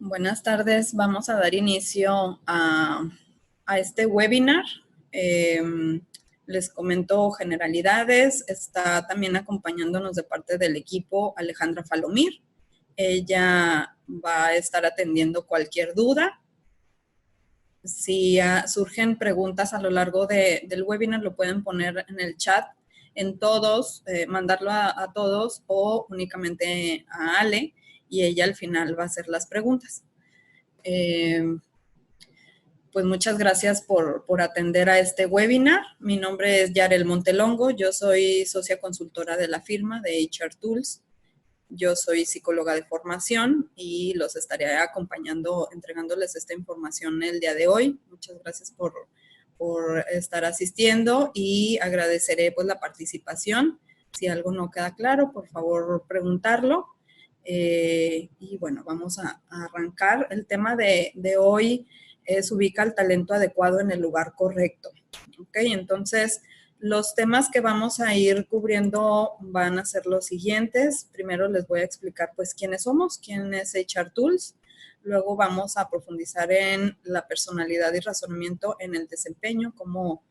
Buenas tardes, vamos a dar inicio a este webinar. Les comento generalidades. Está también acompañándonos de parte del equipo Alejandra Falomir. Ella va a estar atendiendo cualquier duda. Si surgen preguntas a lo largo del webinar, lo pueden poner en el chat, en todos, mandarlo a todos o únicamente a Ale, y ella al final va a hacer las preguntas. Pues muchas gracias por atender a este webinar. Mi nombre es Yarel Montelongo, yo soy socia consultora de la firma de HR Tools. Yo soy psicóloga de formación y los estaré acompañando, entregándoles esta información el día de hoy. Muchas gracias por estar asistiendo y agradeceré pues la participación. Si algo no queda claro, por favor preguntarlo. Y bueno, vamos a arrancar. El tema de hoy es ubica el talento adecuado en el lugar correcto. ¿Ok? Entonces, los temas que vamos a ir cubriendo van a ser los siguientes. Primero les voy a explicar pues quiénes somos, quién es HR Tools. Luego vamos a profundizar en la personalidad y razonamiento en el desempeño, cómo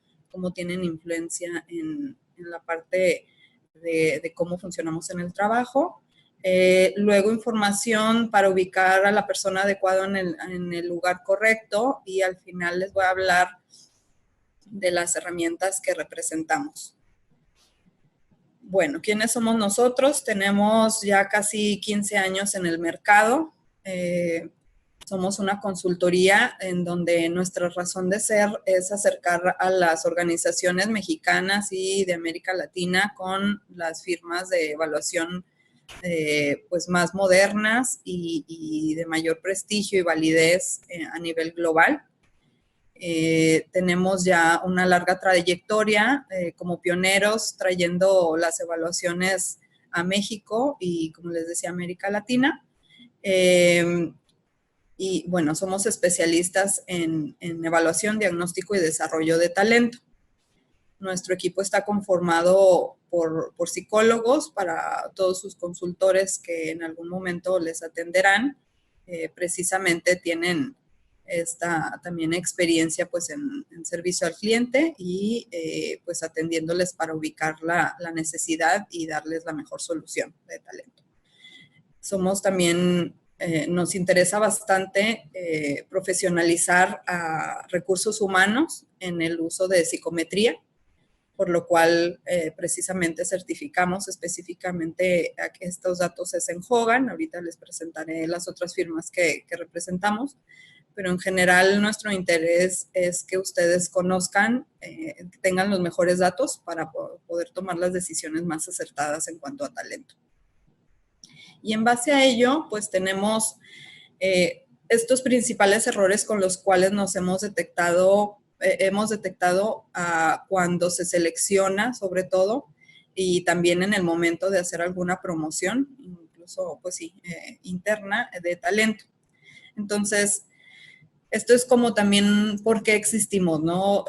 tienen influencia en la parte de cómo funcionamos en el trabajo. Luego información para ubicar a la persona adecuada en el lugar correcto, y al final les voy a hablar de las herramientas que representamos. Bueno, ¿quiénes somos nosotros? Tenemos ya casi 15 años en el mercado. Somos una consultoría en donde nuestra razón de ser es acercar a las organizaciones mexicanas y de América Latina con las firmas de evaluación pues más modernas y de mayor prestigio y validez a nivel global. Tenemos ya una larga trayectoria como pioneros trayendo las evaluaciones a México y, como les decía, América Latina. Y bueno, somos especialistas en evaluación, diagnóstico y desarrollo de talento. Nuestro equipo está conformado por psicólogos para todos sus consultores que en algún momento les atenderán. Precisamente tienen esta también experiencia pues en servicio al cliente y pues atendiéndoles para ubicar la necesidad y darles la mejor solución de talento. Somos también, nos interesa bastante profesionalizar a recursos humanos en el uso de psicometría, por lo cual precisamente certificamos específicamente estos datos es en Hogan. Ahorita les presentaré las otras firmas que representamos, pero en general nuestro interés es que ustedes conozcan, tengan los mejores datos para poder tomar las decisiones más acertadas en cuanto a talento. Y en base a ello, pues tenemos estos principales errores con los cuales nos hemos detectado cuando se selecciona, sobre todo, y también en el momento de hacer alguna promoción, incluso, pues sí, interna de talento. Entonces, esto es como también por qué existimos, ¿no?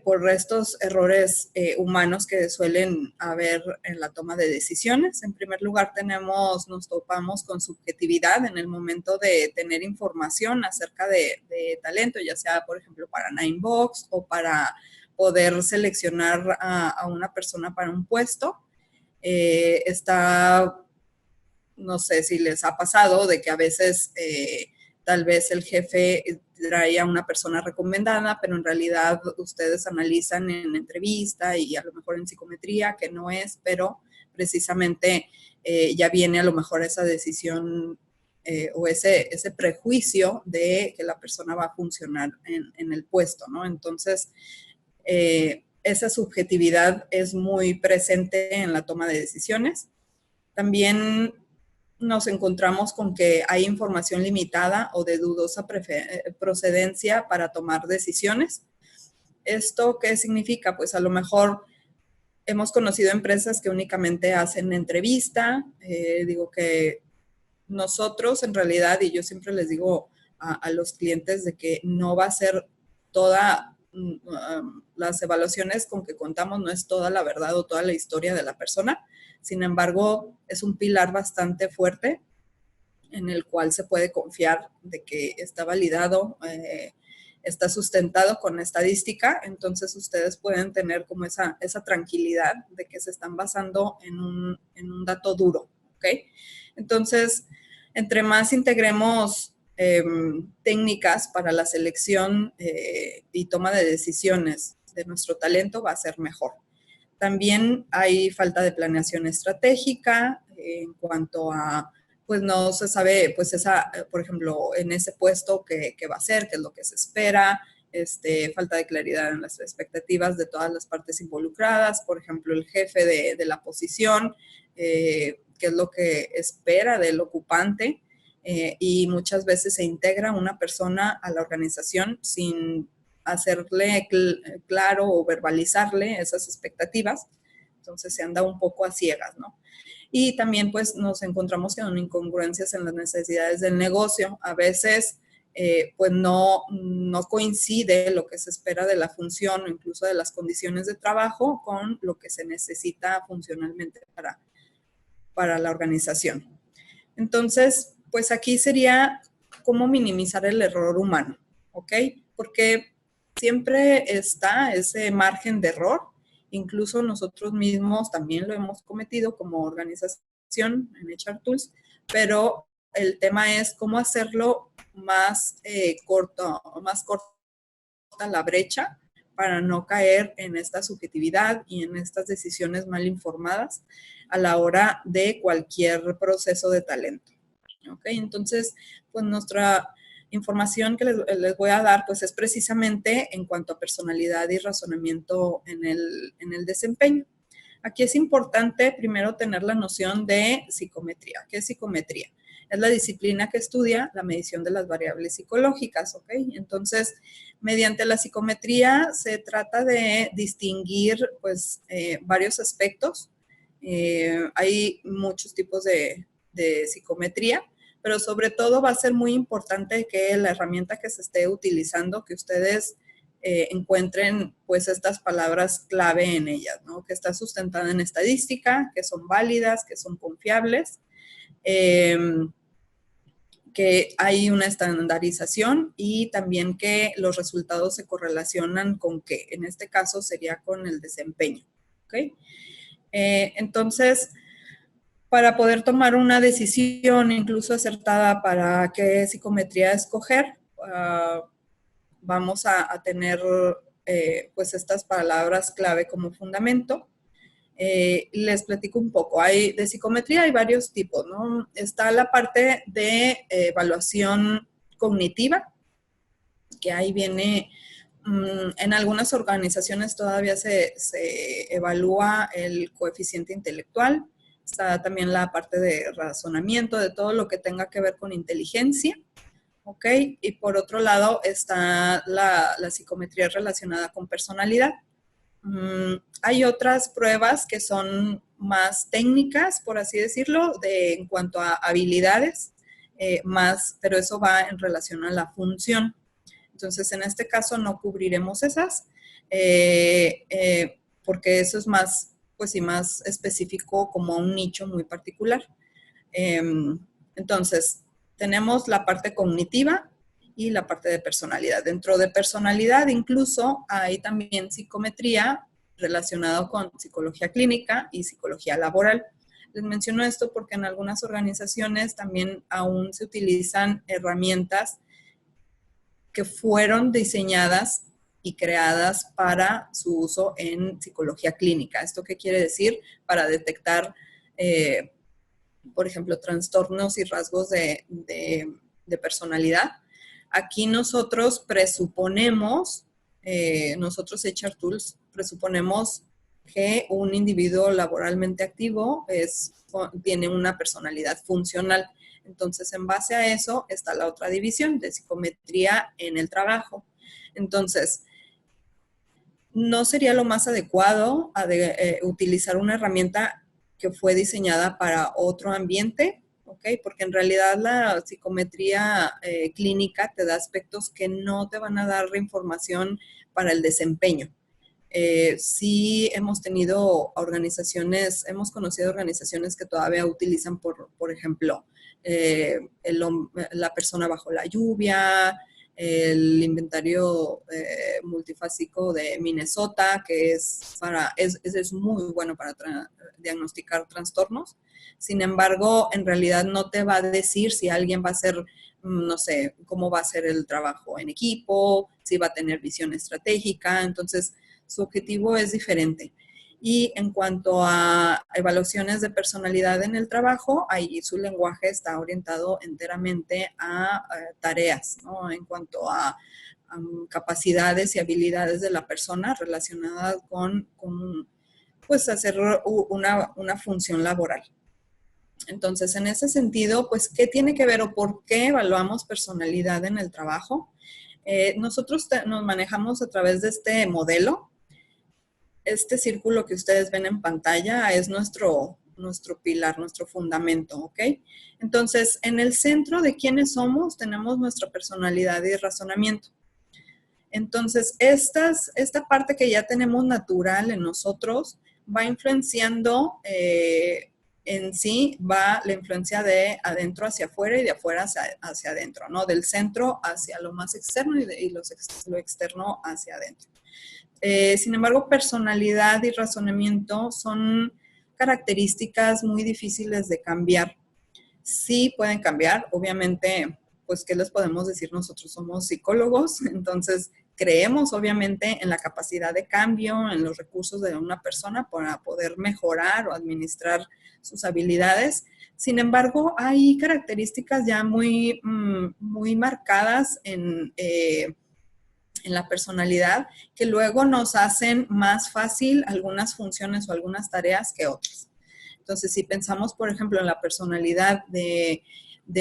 Por estos errores humanos que suelen haber en la toma de decisiones. En primer lugar, nos topamos con subjetividad en el momento de tener información acerca de talento, ya sea, por ejemplo, para Ninebox o para poder seleccionar a una persona para un puesto. No sé si les ha pasado de que a veces tal vez el jefe trae a una persona recomendada, pero en realidad ustedes analizan en entrevista y a lo mejor en psicometría que no es, pero precisamente ya viene a lo mejor esa decisión o ese prejuicio de que la persona va a funcionar en el puesto, ¿no? Entonces, esa subjetividad es muy presente en la toma de decisiones. También nos encontramos con que hay información limitada o de dudosa procedencia para tomar decisiones. ¿Esto qué significa? Pues a lo mejor hemos conocido empresas que únicamente hacen entrevista. Digo que nosotros en realidad, y yo siempre les digo a los clientes de que no va a ser toda las evaluaciones con que contamos, no es toda la verdad o toda la historia de la persona. Sin embargo, es un pilar bastante fuerte en el cual se puede confiar de que está validado, está sustentado con estadística, entonces ustedes pueden tener como esa tranquilidad de que se están basando en un dato duro, ¿ok? Entonces, entre más integremos técnicas para la selección y toma de decisiones de nuestro talento, va a ser mejor. También hay falta de planeación estratégica en cuanto a, pues no se sabe, pues por ejemplo, en ese puesto qué va a ser, qué es lo que se espera, falta de claridad en las expectativas de todas las partes involucradas, por ejemplo, el jefe de la posición, qué es lo que espera del ocupante, y muchas veces se integra una persona a la organización sin hacerle claro o verbalizarle esas expectativas, entonces se anda un poco a ciegas, ¿no? Y también pues nos encontramos con incongruencias en las necesidades del negocio. A veces pues no coincide lo que se espera de la función o incluso de las condiciones de trabajo con lo que se necesita funcionalmente para la organización. Entonces, pues aquí sería cómo minimizar el error humano, ¿ok? Porque siempre está ese margen de error, incluso nosotros mismos también lo hemos cometido como organización en HR Tools, pero el tema es cómo hacerlo más corta la brecha para no caer en esta subjetividad y en estas decisiones mal informadas a la hora de cualquier proceso de talento. ¿Ok? Entonces, pues nuestra información que les voy a dar pues es precisamente en cuanto a personalidad y razonamiento en el desempeño. Aquí es importante primero tener la noción de psicometría. ¿Qué es psicometría? Es la disciplina que estudia la medición de las variables psicológicas, ¿ok? Entonces, mediante la psicometría se trata de distinguir, pues, varios aspectos. Hay muchos tipos de psicometría, pero sobre todo va a ser muy importante que la herramienta que se esté utilizando, que ustedes encuentren pues estas palabras clave en ellas, ¿no? Que está sustentada en estadística, que son válidas, que son confiables, que hay una estandarización y también que los resultados se correlacionan con qué, en este caso sería con el desempeño, ¿ok? Entonces, para poder tomar una decisión incluso acertada para qué psicometría escoger, vamos a tener pues estas palabras clave como fundamento. Les platico un poco. De psicometría hay varios tipos, ¿no? Está la parte de evaluación cognitiva, que ahí viene, en algunas organizaciones todavía se evalúa el coeficiente intelectual. Está también la parte de razonamiento, de todo lo que tenga que ver con inteligencia. ¿Ok? Y por otro lado está la psicometría relacionada con personalidad. Hay otras pruebas que son más técnicas, por así decirlo, en cuanto a habilidades, pero eso va en relación a la función. Entonces, en este caso no cubriremos esas, porque eso es más, pues sí, más específico como un nicho muy particular. Entonces, tenemos la parte cognitiva y la parte de personalidad. Dentro de personalidad incluso hay también psicometría relacionado con psicología clínica y psicología laboral. Les menciono esto porque en algunas organizaciones también aún se utilizan herramientas que fueron diseñadas y creadas para su uso en psicología clínica. ¿Esto qué quiere decir? Para detectar por ejemplo, trastornos y rasgos de personalidad. Aquí nosotros presuponemos, nosotros HR Tools, presuponemos que un individuo laboralmente activo tiene una personalidad funcional. Entonces, en base a eso está la otra división de psicometría en el trabajo. Entonces, no sería lo más adecuado utilizar una herramienta que fue diseñada para otro ambiente, ¿ok? Porque en realidad la psicometría clínica te da aspectos que no te van a dar información para el desempeño. Sí hemos tenido hemos conocido organizaciones que todavía utilizan, por ejemplo, la persona bajo la lluvia, el inventario multifásico de Minnesota, que es muy bueno para diagnosticar trastornos. Sin embargo, en realidad no te va a decir si alguien va a ser, no sé, cómo va a ser el trabajo en equipo, si va a tener visión estratégica. Entonces, su objetivo es diferente. Y en cuanto a evaluaciones de personalidad en el trabajo, ahí su lenguaje está orientado enteramente a tareas, ¿no? En cuanto a capacidades y habilidades de la persona relacionadas con pues, hacer una función laboral. Entonces, en ese sentido, pues, ¿qué tiene que ver o por qué evaluamos personalidad en el trabajo? Nosotros nos manejamos a través de este modelo. Este círculo que ustedes ven en pantalla es nuestro pilar, nuestro fundamento, ¿ok? Entonces, en el centro de quiénes somos tenemos nuestra personalidad y razonamiento. Entonces, esta parte que ya tenemos natural en nosotros va influenciando, en sí, va la influencia de adentro hacia afuera y de afuera hacia adentro, ¿no? Del centro hacia lo más externo y lo externo hacia adentro. Sin embargo, personalidad y razonamiento son características muy difíciles de cambiar. Sí pueden cambiar, obviamente, pues, ¿qué les podemos decir? Nosotros somos psicólogos, entonces creemos obviamente en la capacidad de cambio, en los recursos de una persona para poder mejorar o administrar sus habilidades. Sin embargo, hay características ya muy marcadas en la personalidad que luego nos hacen más fácil algunas funciones o algunas tareas que otras. Entonces, si pensamos, por ejemplo, en la personalidad de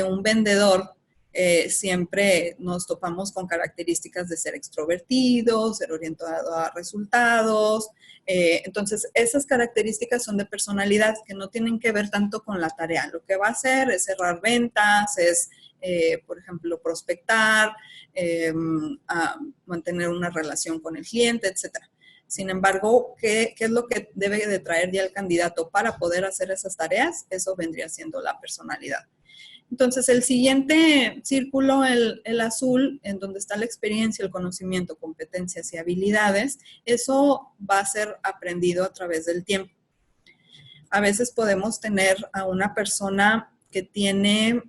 un vendedor, siempre nos topamos con características de ser extrovertido, ser orientado a resultados. Entonces, esas características son de personalidad que no tienen que ver tanto con la tarea. Lo que va a hacer es cerrar ventas, es, por ejemplo, prospectar, mantener una relación con el cliente, etcétera. Sin embargo, ¿qué es lo que debe de traer ya el candidato para poder hacer esas tareas? Eso vendría siendo la personalidad. Entonces, el siguiente círculo, el azul, en donde está la experiencia, el conocimiento, competencias y habilidades, eso va a ser aprendido a través del tiempo. A veces podemos tener a una persona que tiene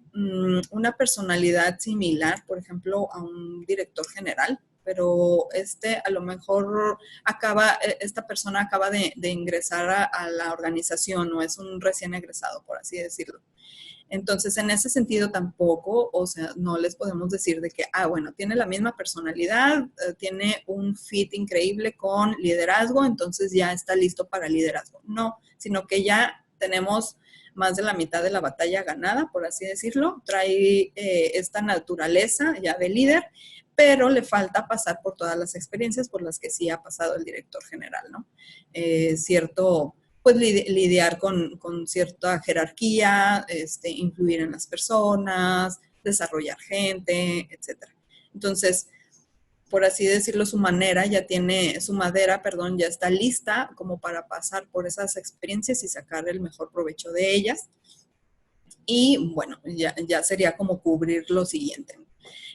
una personalidad similar, por ejemplo, a un director general, pero a lo mejor esta persona acaba de ingresar a la organización o es un recién egresado, por así decirlo. Entonces, en ese sentido tampoco, o sea, no les podemos decir de que, bueno, tiene la misma personalidad, tiene un fit increíble con liderazgo, entonces ya está listo para liderazgo. No, sino que ya tenemos más de la mitad de la batalla ganada, por así decirlo. Trae esta naturaleza ya de líder, pero le falta pasar por todas las experiencias por las que sí ha pasado el director general, ¿no? Pues lidiar con cierta jerarquía, influir en las personas, desarrollar gente, etc. Entonces, por así decirlo, su madera ya está lista como para pasar por esas experiencias y sacar el mejor provecho de ellas. Y bueno, ya sería como cubrir lo siguiente.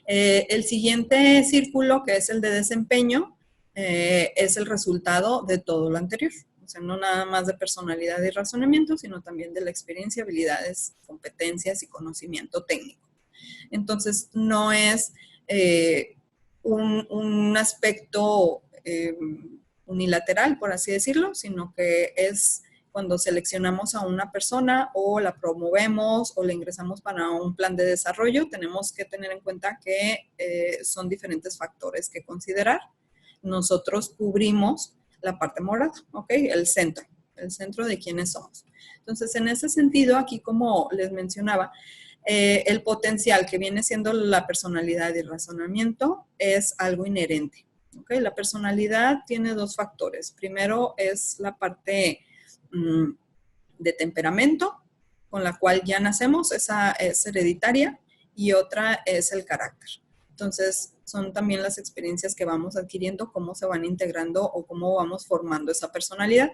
El siguiente círculo, que es el de desempeño, es el resultado de todo lo anterior. O sea, no nada más de personalidad y razonamiento, sino también de la experiencia, habilidades, competencias y conocimiento técnico. Entonces, no es un aspecto unilateral, por así decirlo, sino que es cuando seleccionamos a una persona o la promovemos o la ingresamos para un plan de desarrollo, tenemos que tener en cuenta que son diferentes factores que considerar. Nosotros cubrimos la parte morada, ¿ok? El centro de quiénes somos. Entonces, en ese sentido, aquí como les mencionaba, el potencial que viene siendo la personalidad y el razonamiento es algo inherente, ¿ok? La personalidad tiene dos factores. Primero es la parte de temperamento, con la cual ya nacemos, esa es hereditaria, y otra es el carácter. Entonces, son también las experiencias que vamos adquiriendo, cómo se van integrando o cómo vamos formando esa personalidad.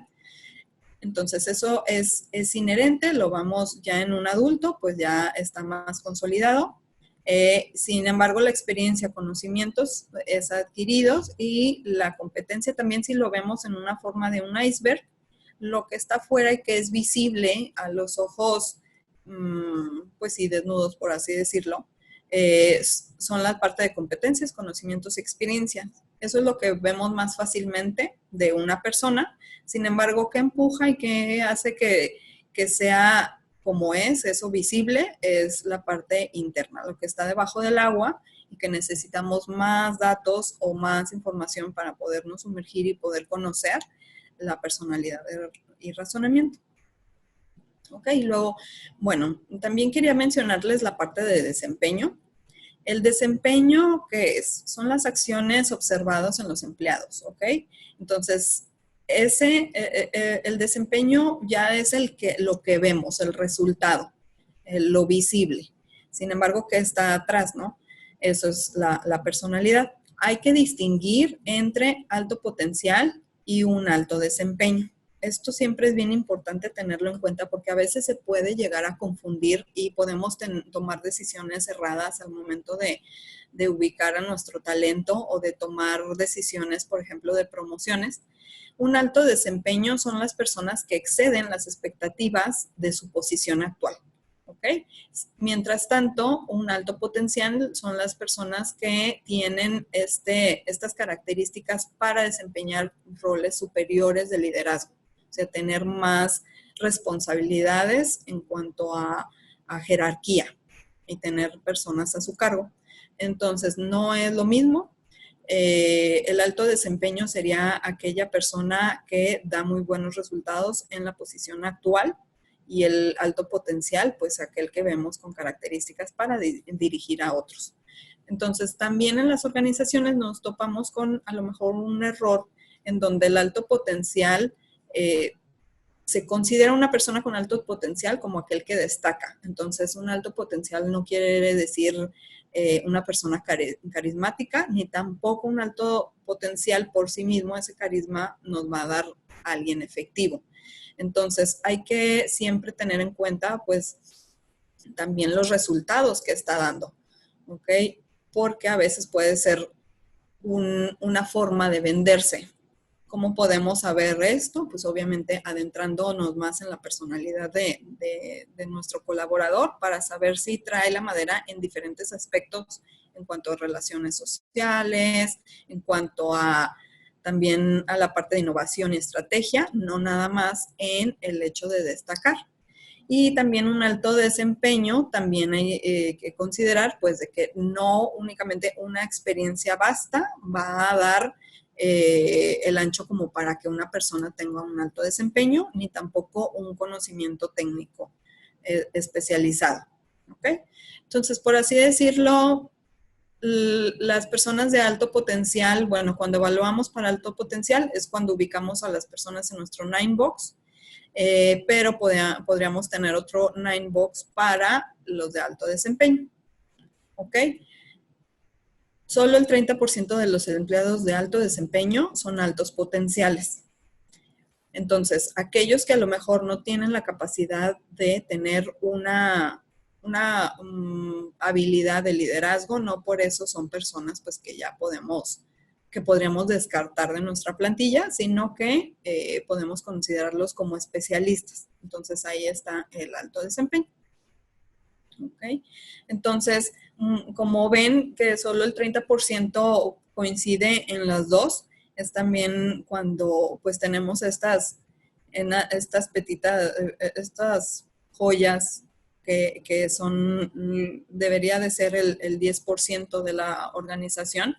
Entonces, eso es inherente, lo vamos ya en un adulto, pues ya está más consolidado. Sin embargo, la experiencia, conocimientos es adquiridos y la competencia también, si lo vemos en una forma de un iceberg, lo que está afuera y que es visible a los ojos, pues sí, desnudos, por así decirlo, son la parte de competencias, conocimientos y experiencias. Eso es lo que vemos más fácilmente de una persona. Sin embargo, ¿qué empuja y qué hace que sea como es, eso visible? Es la parte interna, lo que está debajo del agua y que necesitamos más datos o más información para podernos sumergir y poder conocer la personalidad y razonamiento. Ok, luego, bueno, también quería mencionarles la parte de desempeño. El desempeño, ¿qué es? Son las acciones observadas en los empleados, ¿ok? Entonces, el desempeño ya es lo que vemos, el resultado, lo visible. Sin embargo, ¿qué está atrás, no? Eso es la personalidad. Hay que distinguir entre alto potencial y un alto desempeño. Esto siempre es bien importante tenerlo en cuenta porque a veces se puede llegar a confundir y podemos tomar decisiones erradas al momento de ubicar a nuestro talento o de tomar decisiones, por ejemplo, de promociones. Un alto desempeño son las personas que exceden las expectativas de su posición actual. ¿Ok? Mientras tanto, un alto potencial son las personas que tienen estas características para desempeñar roles superiores de liderazgo, o sea, tener más responsabilidades en cuanto a jerarquía y tener personas a su cargo. Entonces, no es lo mismo. El alto desempeño sería aquella persona que da muy buenos resultados en la posición actual, y el alto potencial, pues aquel que vemos con características para dirigir a otros. Entonces, también en las organizaciones nos topamos con a lo mejor un error en donde el alto potencial se considera una persona con alto potencial como aquel que destaca. Entonces, un alto potencial no quiere decir una persona carismática, ni tampoco un alto potencial por sí mismo, ese carisma nos va a dar a alguien efectivo. Entonces, hay que siempre tener en cuenta, pues, también los resultados que está dando, ¿ok? Porque a veces puede ser una forma de venderse. ¿Cómo podemos saber esto? Pues obviamente adentrándonos más en la personalidad de nuestro colaborador para saber si trae la madera en diferentes aspectos en cuanto a relaciones sociales, en cuanto a también a la parte de innovación y estrategia, no nada más en el hecho de destacar. Y también un alto desempeño, también hay que considerar, pues, de que no únicamente una experiencia basta va a dar el ancho como para que una persona tenga un alto desempeño, ni tampoco un conocimiento técnico especializado. ¿Ok? Entonces, por así decirlo, las personas de alto potencial, bueno, cuando evaluamos para alto potencial es cuando ubicamos a las personas en nuestro 9box, pero podríamos tener otro 9box para los de alto desempeño. ¿Ok? Solo el 30% de los empleados de alto desempeño son altos potenciales. Entonces, aquellos que a lo mejor no tienen la capacidad de tener una habilidad de liderazgo, no por eso son personas pues que ya podríamos descartar de nuestra plantilla, sino que podemos considerarlos como especialistas. Entonces, ahí está el alto desempeño. ¿Ok? Entonces, como ven que solo el 30% coincide en las dos, es también cuando pues tenemos estas joyas que debería de ser el 10% de la organización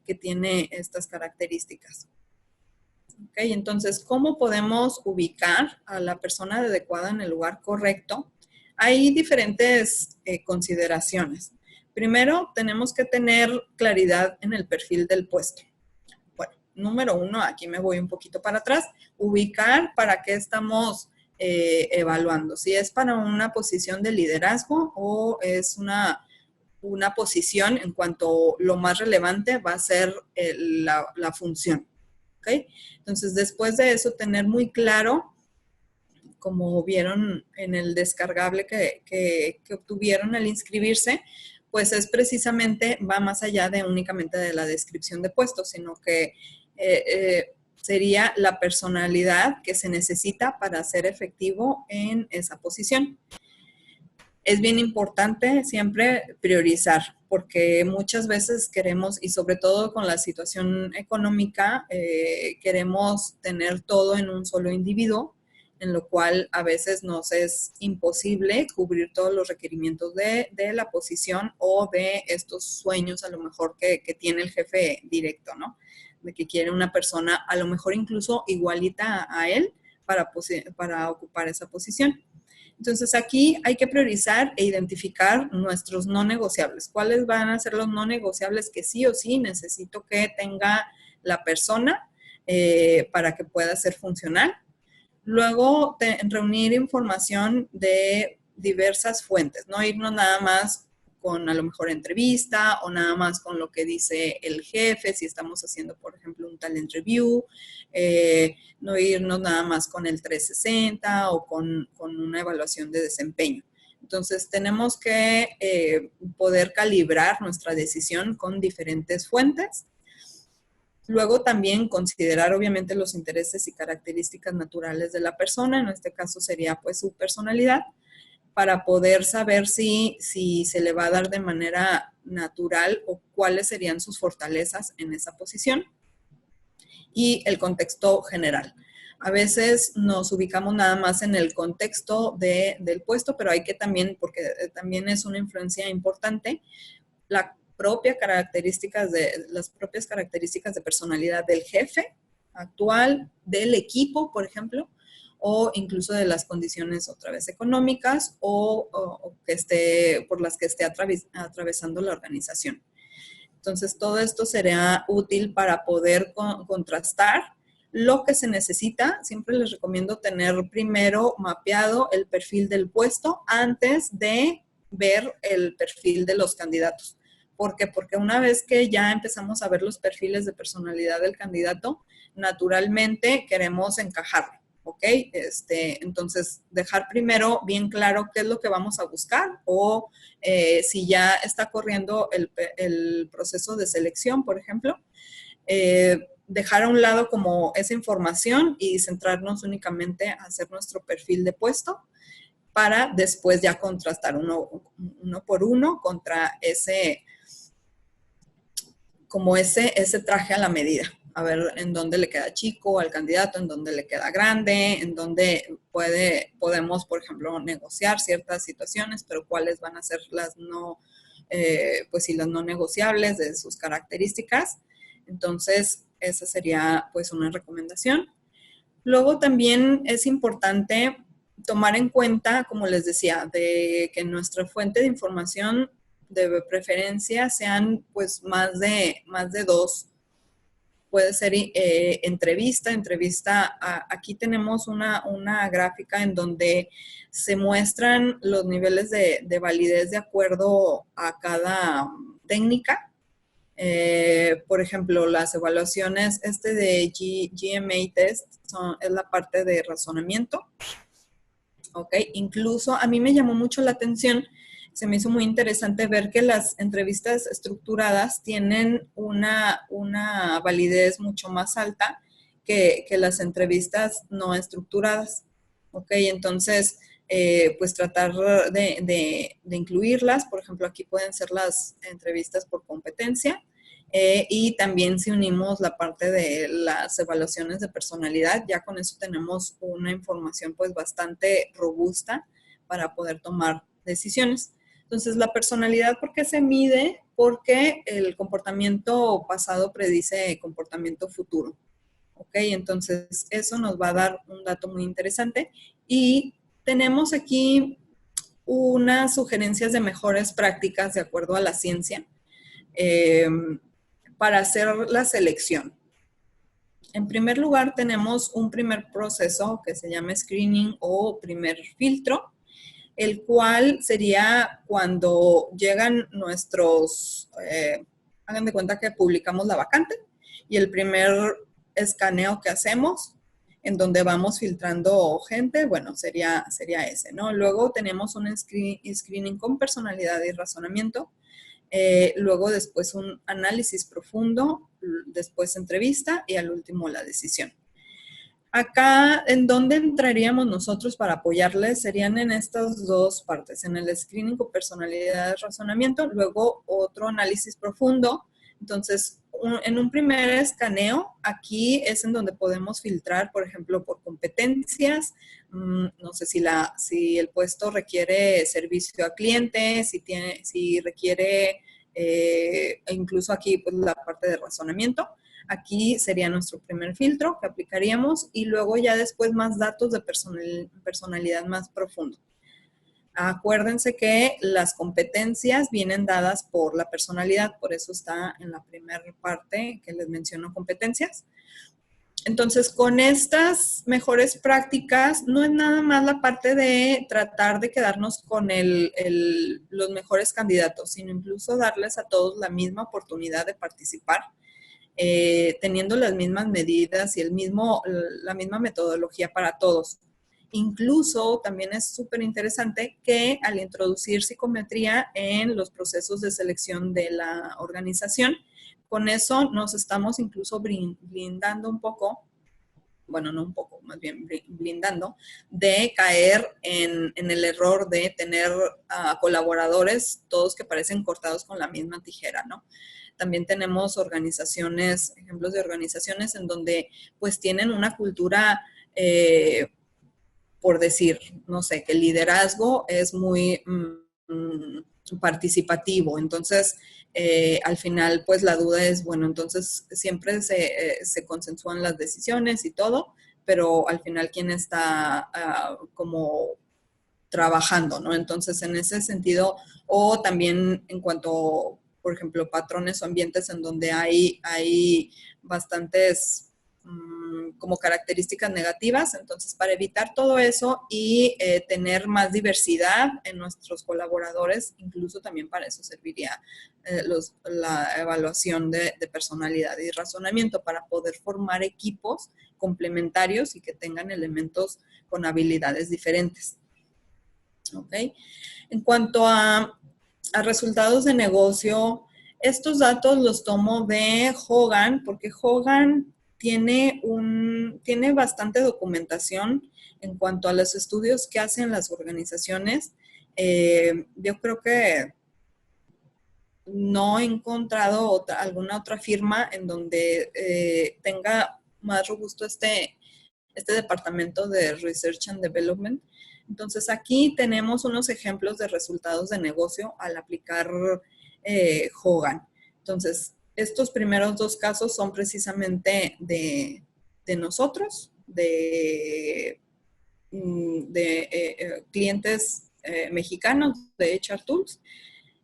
que tiene estas características. ¿Ok? Entonces, ¿cómo podemos ubicar a la persona adecuada en el lugar correcto? Hay diferentes consideraciones. Primero, tenemos que tener claridad en el perfil del puesto. Bueno, número uno, aquí me voy un poquito para atrás, ubicar para qué estamos evaluando. Si es para una posición de liderazgo o es una posición en cuanto lo más relevante va a ser la función. ¿Ok? Entonces, después de eso, tener muy claro como vieron en el descargable que obtuvieron al inscribirse, pues es precisamente, va más allá de únicamente de la descripción de puestos, sino que sería la personalidad que se necesita para ser efectivo en esa posición. Es bien importante siempre priorizar, porque muchas veces queremos, y sobre todo con la situación económica, queremos tener todo en un solo individuo, en lo cual a veces nos es imposible cubrir todos los requerimientos de la posición o de estos sueños a lo mejor que tiene el jefe directo, ¿no? De que quiere una persona a lo mejor incluso igualita a él para ocupar esa posición. Entonces aquí hay que priorizar e identificar nuestros no negociables. ¿Cuáles van a ser los no negociables que sí o sí necesito que tenga la persona para que pueda ser funcional? Luego, reunir información de diversas fuentes, no irnos nada más con a lo mejor entrevista o nada más con lo que dice el jefe, si estamos haciendo, por ejemplo, un talent review, no irnos nada más con el 360 o con una evaluación de desempeño. Entonces, tenemos que poder calibrar nuestra decisión con diferentes fuentes. Luego también considerar obviamente los intereses y características naturales de la persona, en este caso sería pues su personalidad, para poder saber si se le va a dar de manera natural o cuáles serían sus fortalezas en esa posición. Y el contexto general. A veces nos ubicamos nada más en el contexto del puesto, pero hay que también, porque también es una influencia importante, las propias características de personalidad del jefe actual, del equipo, por ejemplo, o incluso de las condiciones otra vez económicas o por las que esté atravesando la organización. Entonces, todo esto sería útil para poder contrastar lo que se necesita. Siempre les recomiendo tener primero mapeado el perfil del puesto antes de ver el perfil de los candidatos. ¿Por qué? Porque una vez que ya empezamos a ver los perfiles de personalidad del candidato, naturalmente queremos encajarlo, ¿ok? Entonces, dejar primero bien claro qué es lo que vamos a buscar o si ya está corriendo el proceso de selección, por ejemplo, dejar a un lado como esa información y centrarnos únicamente a hacer nuestro perfil de puesto para después ya contrastar uno por uno contra ese traje a la medida. A ver en dónde le queda chico al candidato, en dónde le queda grande, en dónde podemos, por ejemplo, negociar ciertas situaciones, pero cuáles van a ser las pues sí, las no negociables de sus características. Entonces, esa sería pues una recomendación. Luego también es importante tomar en cuenta, como les decía, de que nuestra fuente de información de preferencia sean pues más de dos. Puede ser entrevista. Aquí tenemos una gráfica en donde se muestran los niveles de validez de acuerdo a cada técnica. Por ejemplo, las evaluaciones, de GMA Test es la parte de razonamiento. ¿Ok? Incluso a mí me llamó mucho la atención, se me hizo muy interesante ver que las entrevistas estructuradas tienen una validez mucho más alta que las entrevistas no estructuradas. ¿Ok? Entonces, pues tratar de incluirlas. Por ejemplo, aquí pueden ser las entrevistas por competencia. Y también si unimos la parte de las evaluaciones de personalidad, ya con eso tenemos una información pues bastante robusta para poder tomar decisiones. Entonces, la personalidad, ¿por qué se mide? Porque el comportamiento pasado predice el comportamiento futuro. ¿Ok? Entonces, eso nos va a dar un dato muy interesante. Y tenemos aquí unas sugerencias de mejores prácticas de acuerdo a la ciencia. Para hacer la selección. En primer lugar, tenemos un primer proceso que se llama screening o primer filtro, el cual sería cuando llegan hagan de cuenta que publicamos la vacante y el primer escaneo que hacemos en donde vamos filtrando gente, bueno, sería ese, ¿no? Luego tenemos un screening con personalidad y razonamiento, luego después un análisis profundo, después entrevista y al último la decisión. Acá, ¿en dónde entraríamos nosotros para apoyarles? Serían en estas dos partes, en el screening con personalidad y razonamiento, luego otro análisis profundo. Entonces, en un primer escaneo, aquí es en donde podemos filtrar, por ejemplo, por competencias. No sé si el puesto requiere servicio a clientes, si requiere, incluso aquí pues, la parte de razonamiento. Aquí sería nuestro primer filtro que aplicaríamos y luego ya después más datos de personalidad más profundo. Acuérdense que las competencias vienen dadas por la personalidad, por eso está en la primera parte que les menciono competencias. Entonces, con estas mejores prácticas, no es nada más la parte de tratar de quedarnos con los mejores candidatos, sino incluso darles a todos la misma oportunidad de participar. Teniendo las mismas medidas y la misma metodología para todos. Incluso también es súper interesante que al introducir psicometría en los procesos de selección de la organización, con eso nos estamos incluso blindando un poco, bueno, no un poco, más bien blindando, de caer en el error de tener colaboradores, todos que parecen cortados con la misma tijera, ¿no? También tenemos ejemplos de organizaciones en donde pues tienen una cultura, por decir, no sé, que el liderazgo es muy participativo. Entonces, al final, pues la duda es, bueno, entonces siempre se consensúan las decisiones y todo, pero al final, ¿quién está como trabajando, ¿no? Entonces, en ese sentido, o también en cuanto, por ejemplo, patrones o ambientes en donde hay bastantes como características negativas, entonces para evitar todo eso y tener más diversidad en nuestros colaboradores, incluso también para eso serviría la evaluación de personalidad y razonamiento para poder formar equipos complementarios y que tengan elementos con habilidades diferentes. ¿Ok? En cuanto a resultados de negocio, estos datos los tomo de Hogan, porque Hogan tiene bastante documentación en cuanto a los estudios que hacen las organizaciones. Yo creo que no he encontrado alguna otra firma en donde tenga más robusto este departamento de Research and Development. Entonces, aquí tenemos unos ejemplos de resultados de negocio al aplicar Hogan. Entonces, estos primeros dos casos son precisamente de nosotros, de clientes mexicanos de HR Tools.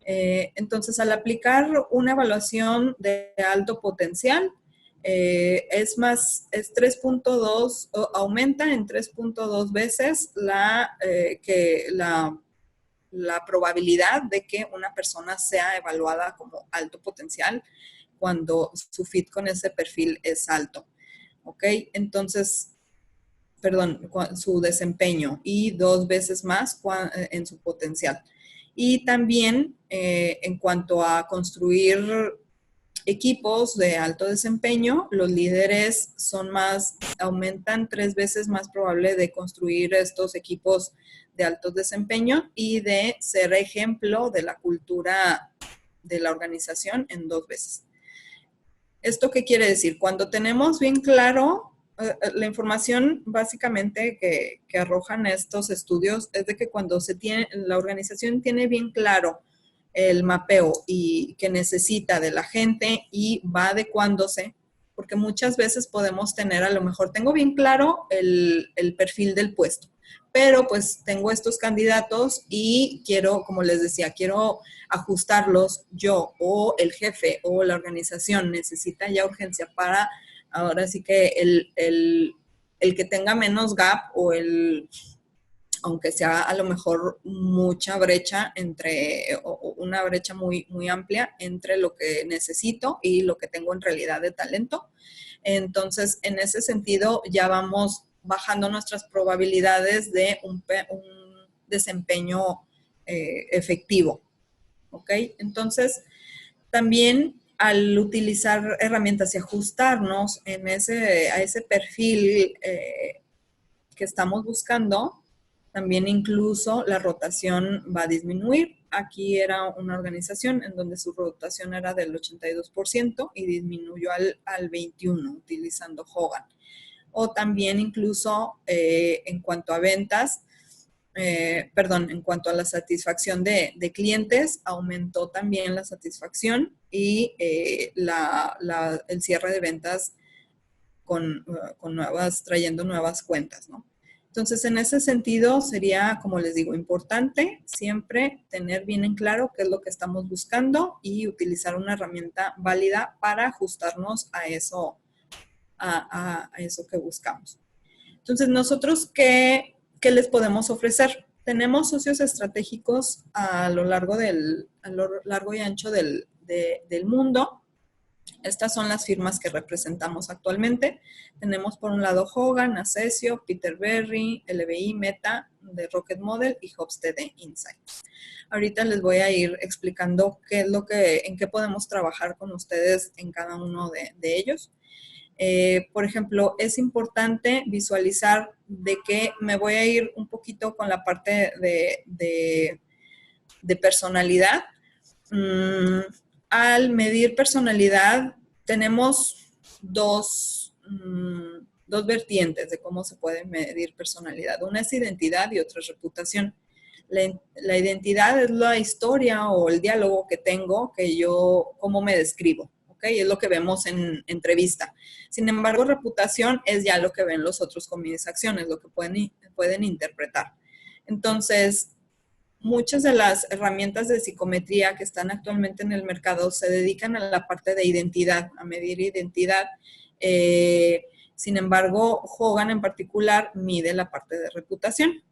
Entonces, al aplicar una evaluación de alto potencial, es 3.2, aumenta en 3.2 veces la probabilidad de que una persona sea evaluada como alto potencial cuando su fit con ese perfil es alto. ¿Ok? Entonces, perdón, su desempeño y 2 veces más en su potencial. Y también en cuanto a construir equipos de alto desempeño, los líderes aumentan 3 veces más probable de construir estos equipos de alto desempeño y de ser ejemplo de la cultura de la organización en 2 veces. ¿Esto qué quiere decir? Cuando tenemos bien claro la información básicamente que arrojan estos estudios es de que cuando la organización tiene bien claro el mapeo y que necesita de la gente y va adecuándose, porque muchas veces podemos tener, a lo mejor tengo bien claro el perfil del puesto, pero pues tengo estos candidatos y quiero, como les decía, quiero ajustarlos yo o el jefe o la organización necesita ya urgencia para, ahora sí que el que tenga menos gap o aunque sea a lo mejor mucha brecha o una brecha muy, muy amplia entre lo que necesito y lo que tengo en realidad de talento. Entonces, en ese sentido, ya vamos bajando nuestras probabilidades de un desempeño efectivo, ¿ok? Entonces, también al utilizar herramientas y ajustarnos a ese perfil que estamos buscando, también incluso la rotación va a disminuir. Aquí era una organización en donde su rotación era del 82% y disminuyó al 21% utilizando Hogan. O también incluso en cuanto a ventas, en cuanto a la satisfacción de clientes, aumentó también la satisfacción y el cierre de ventas trayendo nuevas cuentas, ¿no? Entonces, en ese sentido, sería, como les digo, importante siempre tener bien en claro qué es lo que estamos buscando y utilizar una herramienta válida para ajustarnos a eso que buscamos. Entonces, nosotros, ¿qué les podemos ofrecer? Tenemos socios estratégicos a lo largo y ancho del mundo. Estas son las firmas que representamos actualmente. Tenemos por un lado Hogan, Acesio, Peterberry, LBI, Meta de Rocket Model y Hofstede de Insight. Ahorita les voy a ir explicando en qué podemos trabajar con ustedes en cada uno de ellos. Por ejemplo, es importante visualizar de que me voy a ir un poquito con la parte de personalidad. Al medir personalidad, tenemos dos vertientes de cómo se puede medir personalidad. Una es identidad y otra es reputación. La identidad es la historia o el diálogo que tengo, cómo me describo. ¿Okay? Es lo que vemos en entrevista. Sin embargo, reputación es ya lo que ven los otros con mis acciones, lo que pueden interpretar. Entonces, muchas de las herramientas de psicometría que están actualmente en el mercado se dedican a la parte de identidad, a medir identidad. Sin embargo, Hogan en particular mide la parte de reputación.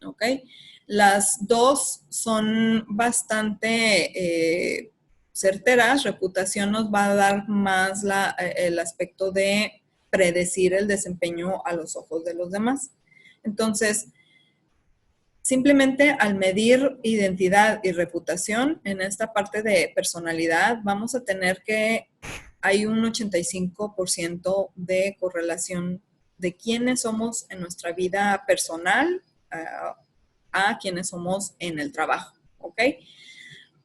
¿Ok? Las dos son bastante certeras. Reputación nos va a dar más el aspecto de predecir el desempeño a los ojos de los demás. Entonces, simplemente al medir identidad y reputación, en esta parte de personalidad, vamos a tener que hay un 85% de correlación de quiénes somos en nuestra vida personal a quiénes somos en el trabajo, ¿ok?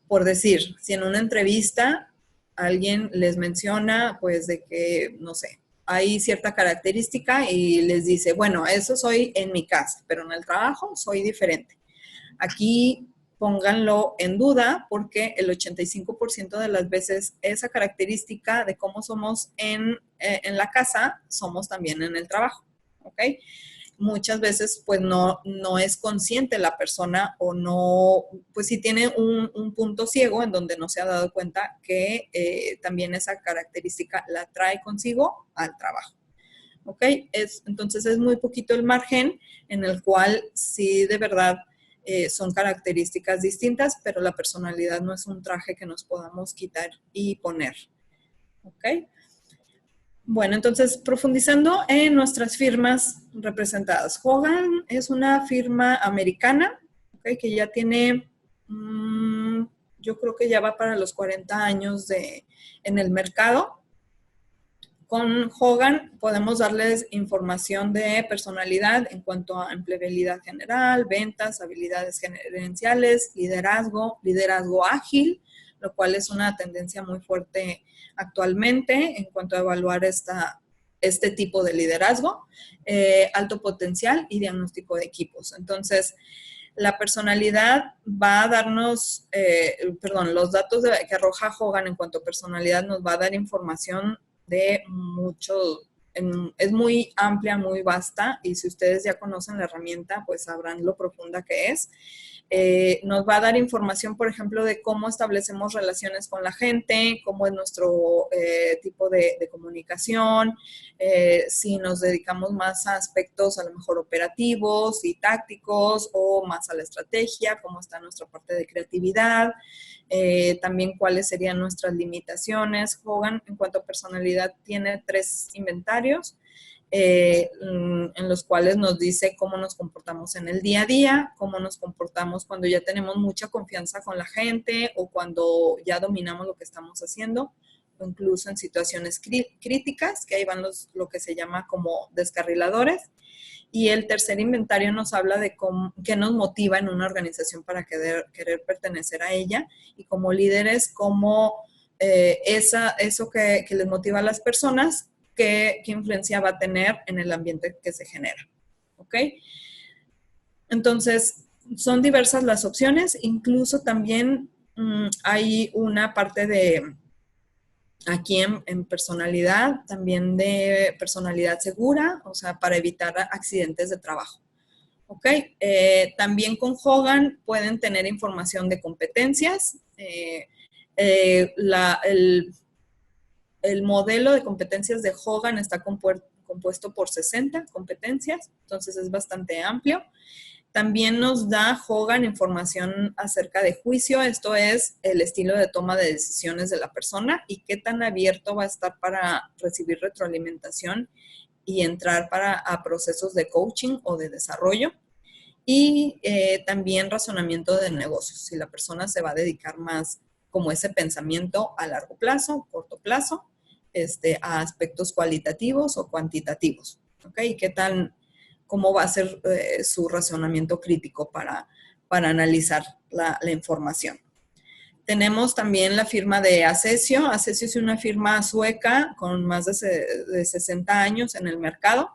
Por decir, si en una entrevista alguien les menciona, pues, de que, no sé, hay cierta característica y les dice, bueno, eso soy en mi casa, pero en el trabajo soy diferente. Aquí pónganlo en duda porque el 85% de las veces esa característica de cómo somos en la casa, somos también en el trabajo, ¿ok? Muchas veces pues no es consciente la persona o no, pues sí tiene un punto ciego en donde no se ha dado cuenta que también esa característica la trae consigo al trabajo. ¿Ok? Entonces es muy poquito el margen en el cual sí de verdad son características distintas, pero la personalidad no es un traje que nos podamos quitar y poner. ¿Ok? Bueno, entonces, profundizando en nuestras firmas representadas. Hogan es una firma americana, ¿okay? Que ya tiene, yo creo que ya va para los 40 años en el mercado. Con Hogan podemos darles información de personalidad en cuanto a empleabilidad general, ventas, habilidades gerenciales, liderazgo ágil, lo cual es una tendencia muy fuerte actualmente en cuanto a evaluar este tipo de liderazgo, alto potencial y diagnóstico de equipos. Entonces, la personalidad va a darnos, los datos que arroja Hogan en cuanto a personalidad nos va a dar información de es muy amplia, muy vasta, y si ustedes ya conocen la herramienta, pues sabrán lo profunda que es. Nos va a dar información, por ejemplo, de cómo establecemos relaciones con la gente, cómo es nuestro tipo de comunicación, si nos dedicamos más a aspectos a lo mejor operativos y tácticos o más a la estrategia, cómo está nuestra parte de creatividad, también cuáles serían nuestras limitaciones. Hogan, en cuanto a personalidad, tiene 3 inventarios. En los cuales nos dice cómo nos comportamos en el día a día, cómo nos comportamos cuando ya tenemos mucha confianza con la gente o cuando ya dominamos lo que estamos haciendo, o incluso en situaciones críticas, que ahí van lo que se llama como descarriladores. Y el tercer inventario nos habla de qué nos motiva en una organización para querer pertenecer a ella, y como líderes, cómo eso que les motiva a las personas, qué influencia va a tener en el ambiente que se genera. ¿Ok? Entonces, son diversas las opciones, incluso también hay una parte de, aquí en personalidad, también de personalidad segura, o sea, para evitar accidentes de trabajo. ¿Ok? También con Hogan pueden tener información de competencias. El modelo de competencias de Hogan está compuesto por 60 competencias, entonces es bastante amplio. También nos da Hogan información acerca de juicio, esto es el estilo de toma de decisiones de la persona y qué tan abierto va a estar para recibir retroalimentación y entrar a procesos de coaching o de desarrollo. Y también razonamiento de negocios, si la persona se va a dedicar más como ese pensamiento a largo plazo, corto plazo, a aspectos cualitativos o cuantitativos, ¿ok? Y cómo va a ser su razonamiento crítico para analizar la información. Tenemos también la firma de Acesio. Acesio es una firma sueca con más de 60 años en el mercado.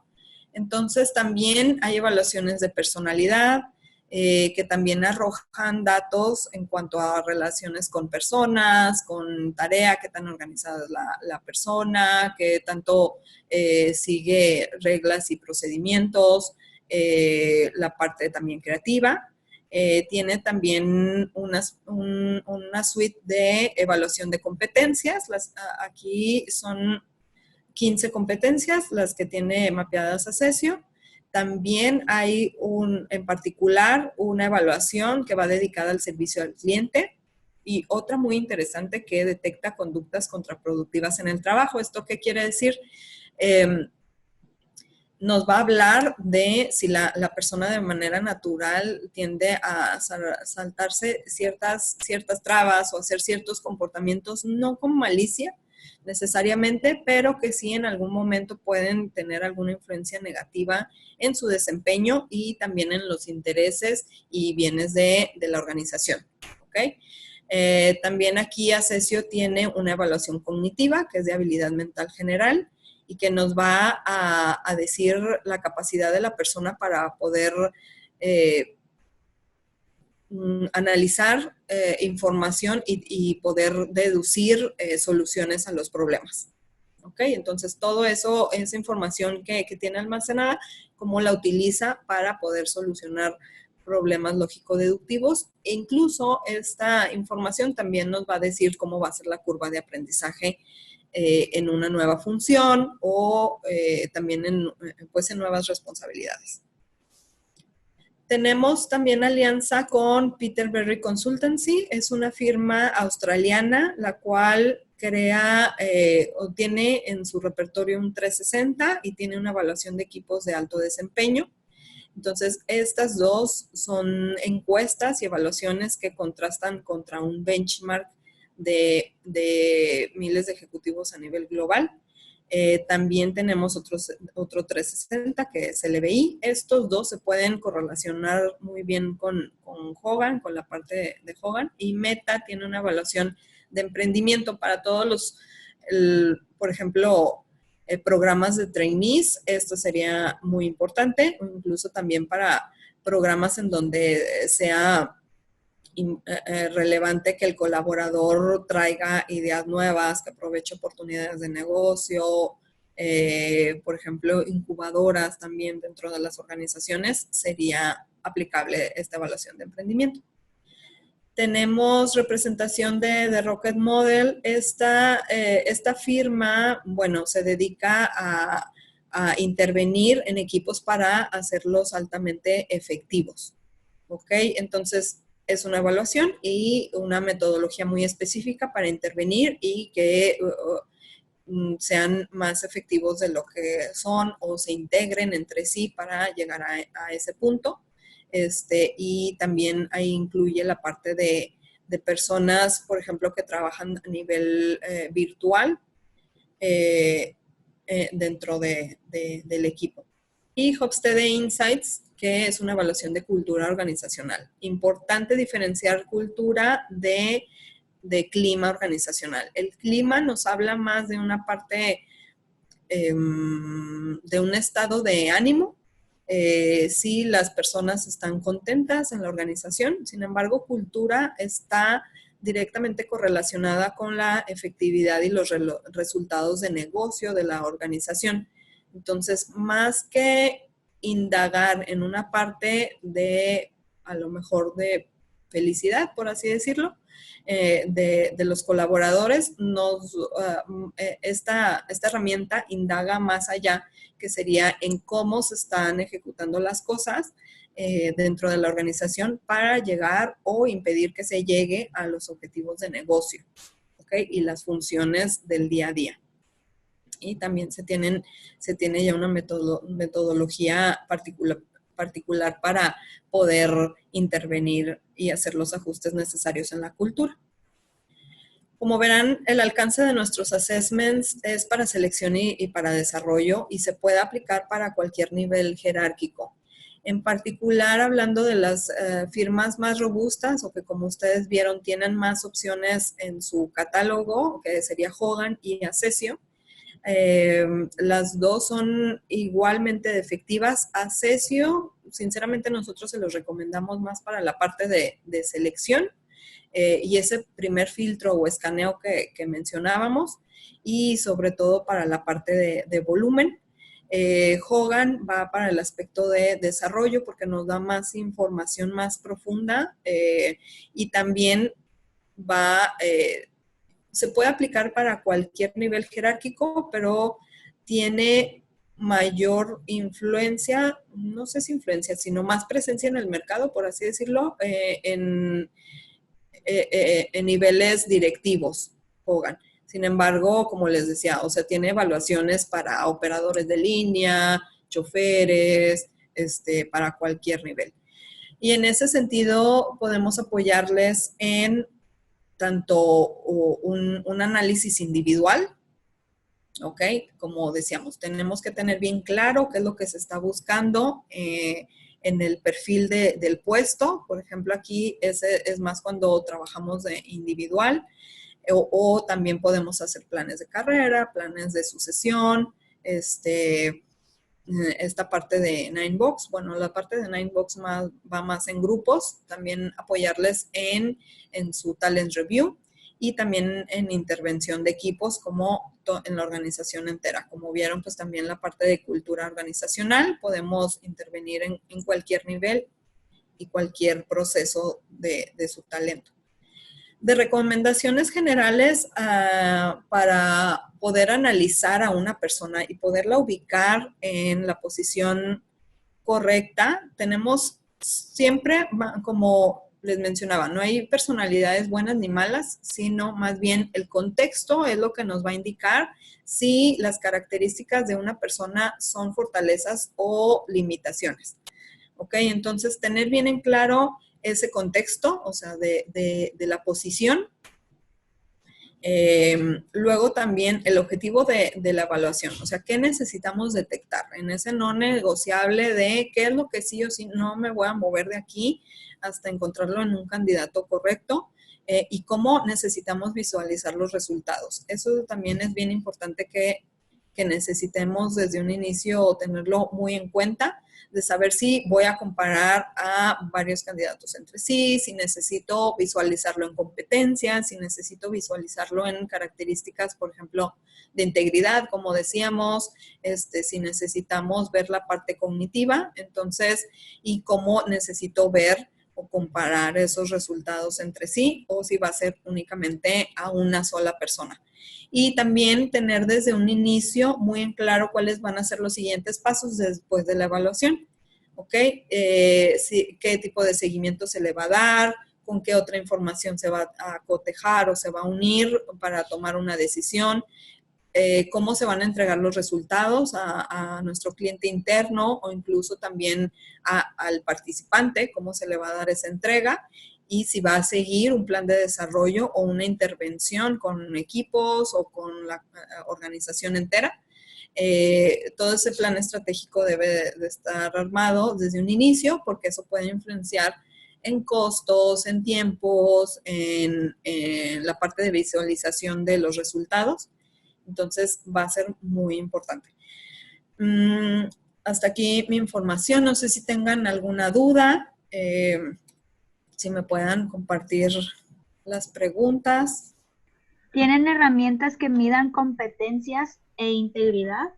Entonces también hay evaluaciones de personalidad, que también arrojan datos en cuanto a relaciones con personas, con tarea, qué tan organizada es la persona, qué tanto sigue reglas y procedimientos, la parte también creativa. Tiene también una suite de evaluación de competencias. Aquí son 15 competencias las que tiene mapeadas Acesio. También hay en particular una evaluación que va dedicada al servicio al cliente y otra muy interesante que detecta conductas contraproductivas en el trabajo. ¿Esto qué quiere decir? Nos va a hablar de si la persona de manera natural tiende a saltarse ciertas trabas o hacer ciertos comportamientos, no con malicia necesariamente, pero que sí en algún momento pueden tener alguna influencia negativa en su desempeño y también en los intereses y bienes de la organización. ¿Ok? También aquí Acesio tiene una evaluación cognitiva, que es de habilidad mental general, y que nos va a decir la capacidad de la persona para poder analizar información y poder deducir soluciones a los problemas. ¿Ok? Entonces, todo eso, esa información que tiene almacenada, cómo la utiliza para poder solucionar problemas lógico-deductivos. E incluso esta información también nos va a decir cómo va a ser la curva de aprendizaje en una nueva función o también en nuevas responsabilidades. Tenemos también alianza con Peterberry Consultancy, es una firma australiana la cual crea o tiene en su repertorio un 360 y tiene una evaluación de equipos de alto desempeño. Entonces, estas dos son encuestas y evaluaciones que contrastan contra un benchmark de miles de ejecutivos a nivel global. También tenemos otro 360 que es el LBI. Estos dos se pueden correlacionar muy bien con Hogan, con la parte de Hogan. Y Meta tiene una evaluación de emprendimiento para todos los, por ejemplo, programas de trainees. Esto sería muy importante, incluso también para programas en donde sea relevante que el colaborador traiga ideas nuevas, que aproveche oportunidades de negocio por ejemplo, incubadoras también dentro de las organizaciones, sería aplicable esta evaluación de emprendimiento. Tenemos representación de Rocket Model. Esta firma, bueno, se dedica a intervenir en equipos para hacerlos altamente efectivos. ¿Ok? Entonces, es una evaluación y una metodología muy específica para intervenir y que sean más efectivos de lo que son o se integren entre sí para llegar a ese punto. Y también ahí incluye la parte de personas, por ejemplo, que trabajan a nivel virtual dentro del equipo. Y Hofstede Insights, que es una evaluación de cultura organizacional. Importante diferenciar cultura de clima organizacional. El clima nos habla más de una parte de un estado de ánimo, si las personas están contentas en la organización. Sin embargo, cultura está directamente correlacionada con la efectividad y los resultados de negocio de la organización. Entonces, más que indagar en una parte de, a lo mejor, de felicidad, por así decirlo, de los colaboradores, esta herramienta indaga más allá, que sería en cómo se están ejecutando las cosas dentro de la organización para llegar o impedir que se llegue a los objetivos de negocio, ¿ok? Y las funciones del día a día. Y también se tiene ya una metodología particular para poder intervenir y hacer los ajustes necesarios en la cultura. Como verán, el alcance de nuestros assessments es para selección y para desarrollo y se puede aplicar para cualquier nivel jerárquico. En particular, hablando de las firmas más robustas o que, como ustedes vieron, tienen más opciones en su catálogo, que sería Hogan y Acesio. Las dos son igualmente efectivas. Acesio, sinceramente, nosotros se los recomendamos más para la parte de selección y ese primer filtro o escaneo que mencionábamos, y sobre todo para la parte de volumen. Hogan va para el aspecto de desarrollo porque nos da más información más profunda y también se puede aplicar para cualquier nivel jerárquico, pero tiene mayor influencia, no sé si influencia, sino más presencia en el mercado, por así decirlo, en niveles directivos, Hogan. Sin embargo, como les decía, o sea, tiene evaluaciones para operadores de línea, choferes, para cualquier nivel. Y en ese sentido, podemos apoyarles en tanto un análisis individual, ¿ok? Como decíamos, tenemos que tener bien claro qué es lo que se está buscando en el perfil del puesto. Por ejemplo, aquí es más cuando trabajamos de individual, o también podemos hacer planes de carrera, planes de sucesión, esta parte de Ninebox. Bueno, la parte de Ninebox va más en grupos, también apoyarles en su talent review y también en intervención de equipos como en la organización entera. Como vieron, pues también la parte de cultura organizacional, podemos intervenir en cualquier nivel y cualquier proceso de su talento. De recomendaciones generales para poder analizar a una persona y poderla ubicar en la posición correcta, tenemos siempre, como les mencionaba, no hay personalidades buenas ni malas, sino más bien el contexto es lo que nos va a indicar si las características de una persona son fortalezas o limitaciones. ¿Ok? Entonces, tener bien en claro ese contexto, o sea, de la posición. Luego también el objetivo de la evaluación, o sea, ¿qué necesitamos detectar? En ese no negociable de qué es lo que sí o sí no me voy a mover de aquí hasta encontrarlo en un candidato correcto, y cómo necesitamos visualizar los resultados. Eso también es bien importante que que necesitemos desde un inicio tenerlo muy en cuenta, de saber si voy a comparar a varios candidatos entre sí, si necesito visualizarlo en competencias, si necesito visualizarlo en características, por ejemplo, de integridad, como decíamos, si necesitamos ver la parte cognitiva, entonces, y cómo necesito ver o comparar esos resultados entre sí, o si va a ser únicamente a una sola persona. Y también tener desde un inicio muy en claro cuáles van a ser los siguientes pasos después de la evaluación. ¿Ok? ¿Qué tipo de seguimiento se le va a dar? ¿Con qué otra información se va a cotejar o se va a unir para tomar una decisión? Cómo se van a entregar los resultados a nuestro cliente interno o incluso también al participante, cómo se le va a dar esa entrega y si va a seguir un plan de desarrollo o una intervención con equipos o con la organización entera. Todo ese plan estratégico debe de estar armado desde un inicio porque eso puede influenciar en costos, en tiempos, en la parte de visualización de los resultados. Entonces va a ser muy importante. Hasta aquí mi información. No sé si tengan alguna duda, si me puedan compartir las preguntas. ¿Tienen herramientas que midan competencias e integridad?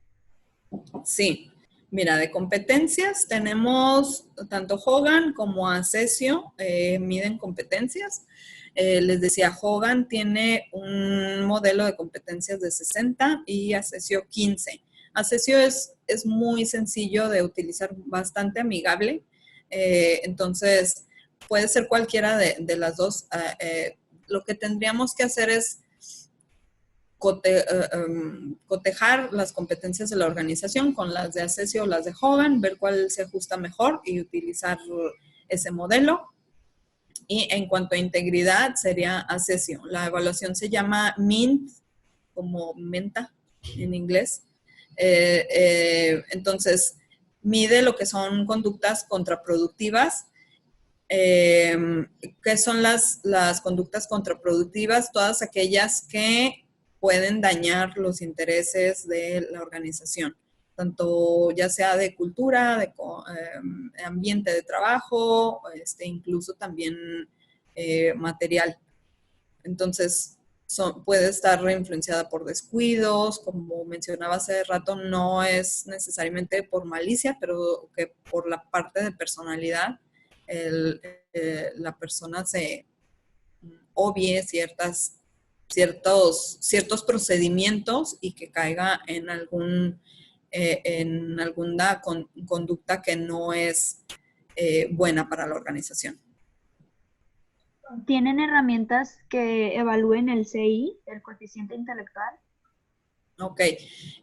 Sí, mira, de competencias tenemos tanto Hogan como Acesio, miden competencias. Les decía, Hogan tiene un modelo de competencias de 60 y Acesio 15. Acesio es muy sencillo de utilizar, bastante amigable. Entonces, puede ser cualquiera de las dos. Lo que tendríamos que hacer es cotejar las competencias de la organización con las de Acesio o las de Hogan, ver cuál se ajusta mejor y utilizar ese modelo. Y en cuanto a integridad, sería Acesio. La evaluación se llama MINT, como menta en inglés. Entonces, mide lo que son conductas contraproductivas. ¿Qué son las conductas contraproductivas? Todas aquellas que pueden dañar los intereses de la organización, tanto ya sea de cultura, de ambiente de trabajo, incluso también material. Entonces, puede estar influenciada por descuidos, como mencionaba hace rato, no es necesariamente por malicia, pero que por la parte de personalidad, la persona se obvie ciertos procedimientos y que caiga en alguna conducta que no es buena para la organización. ¿Tienen herramientas que evalúen el CI, el coeficiente intelectual? Ok,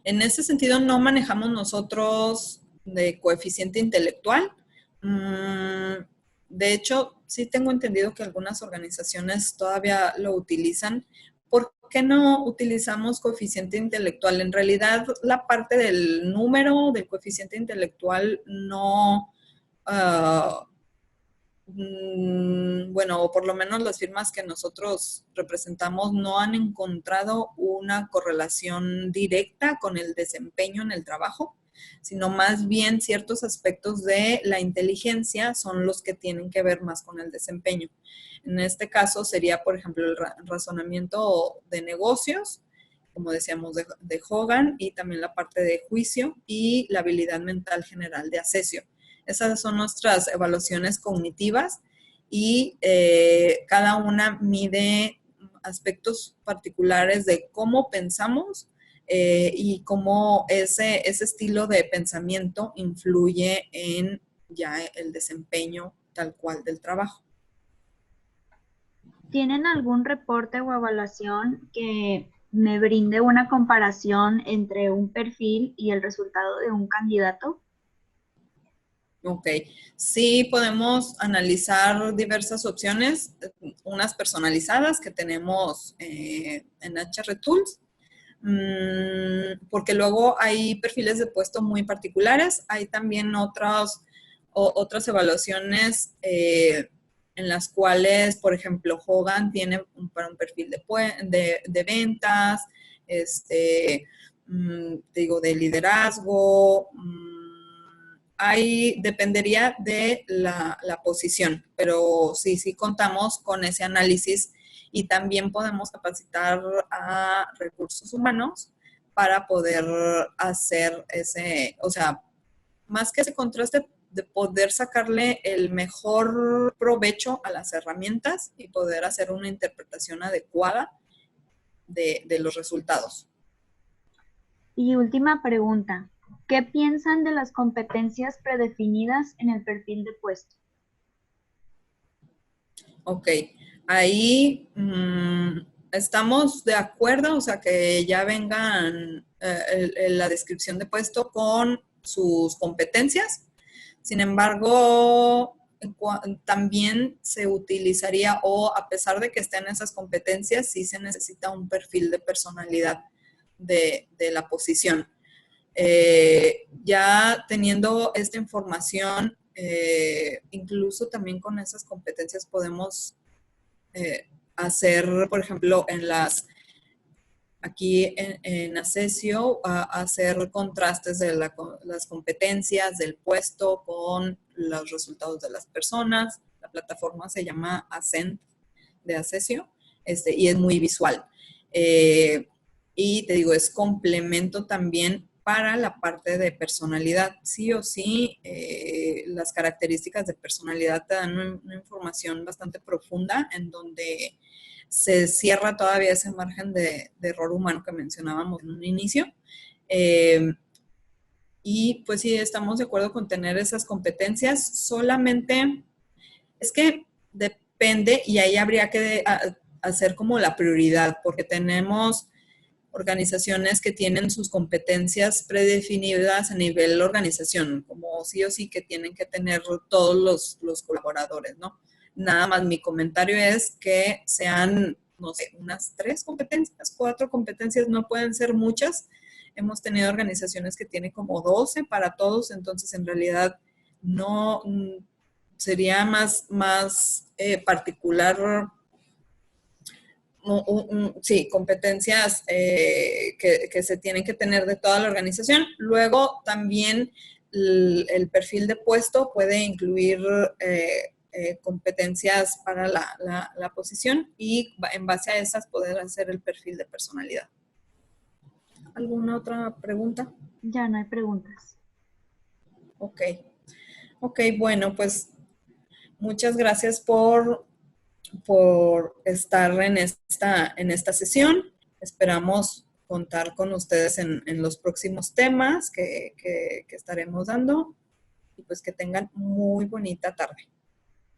en ese sentido no manejamos nosotros de coeficiente intelectual. De hecho, sí tengo entendido que algunas organizaciones todavía lo utilizan. ¿Por qué no utilizamos coeficiente intelectual? En realidad, la parte del número del coeficiente intelectual no, bueno, o por lo menos las firmas que nosotros representamos no han encontrado una correlación directa con el desempeño en el trabajo, sino más bien ciertos aspectos de la inteligencia son los que tienen que ver más con el desempeño. En este caso sería, por ejemplo, el razonamiento de negocios, como decíamos, de Hogan, y también la parte de juicio y la habilidad mental general de Acesio. Esas son nuestras evaluaciones cognitivas y cada una mide aspectos particulares de cómo pensamos y cómo ese estilo de pensamiento influye en ya el desempeño tal cual del trabajo. ¿Tienen algún reporte o evaluación que me brinde una comparación entre un perfil y el resultado de un candidato? Ok, sí podemos analizar diversas opciones, unas personalizadas que tenemos en HR Tools, porque luego hay perfiles de puesto muy particulares, hay también otras evaluaciones en las cuales, por ejemplo, Hogan tiene para un perfil de ventas, te digo, de liderazgo. Ahí dependería de la posición, pero sí contamos con ese análisis y también podemos capacitar a recursos humanos para poder hacer ese, o sea, más que ese contraste, de poder sacarle el mejor provecho a las herramientas y poder hacer una interpretación adecuada de los resultados. Y última pregunta, ¿qué piensan de las competencias predefinidas en el perfil de puesto? Ok, ahí estamos de acuerdo, o sea, que ya vengan la descripción de puesto con sus competencias. Sin embargo, también se utilizaría, o a pesar de que estén esas competencias, sí se necesita un perfil de personalidad de la posición. Ya teniendo esta información, incluso también con esas competencias podemos hacer, por ejemplo, aquí en Acesio, hacer contrastes de las competencias del puesto con los resultados de las personas. La plataforma se llama Ascent de Acesio, y es muy visual. Y te digo, es complemento también para la parte de personalidad. Sí o sí, las características de personalidad te dan una información bastante profunda en donde se cierra todavía ese margen de error humano que mencionábamos en un inicio. Y pues sí, estamos de acuerdo con tener esas competencias. Solamente es que depende y ahí habría que hacer como la prioridad, porque tenemos organizaciones que tienen sus competencias predefinidas a nivel organización, como sí o sí que tienen que tener todos los colaboradores, ¿no? Nada más mi comentario es que sean, no sé, unas 3 competencias, 4 competencias, no pueden ser muchas. Hemos tenido organizaciones que tienen como 12 para todos, entonces en realidad no sería más particular. Sí, competencias que se tienen que tener de toda la organización. Luego también el perfil de puesto puede incluir competencias para la posición y en base a esas poder hacer el perfil de personalidad. ¿Alguna otra pregunta? Ya no hay preguntas. Ok. Ok, bueno, pues muchas gracias por estar en esta sesión. Esperamos contar con ustedes en los próximos temas que estaremos dando y pues que tengan muy bonita tarde.